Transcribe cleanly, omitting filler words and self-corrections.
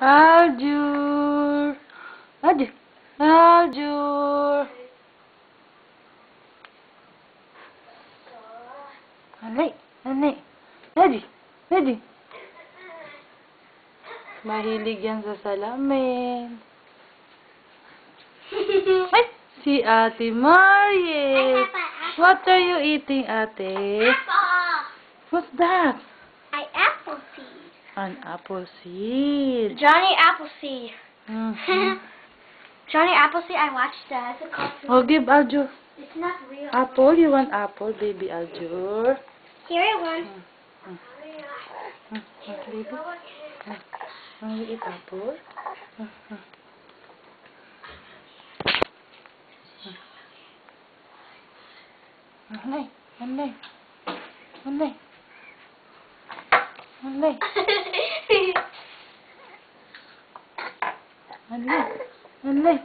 Aljur. Aljur. Aljur. Alay. Alay. Ready. Ready. Mahilig yan sa salamin. Ay! Si Ate Mariel. What are you eating, Ate? Apple. What's that? Appleseed. An apple seed. Johnny Appleseed. Mm-hmm. Johnny Appleseed, I watched that. It's a cartoon. Oh, give Aljur. It's not real. Apple? You want apple, baby Aljur? Here I want. Baby. Want you eat apple? Anay. Anay. Anay. Anay. Anay. Anay.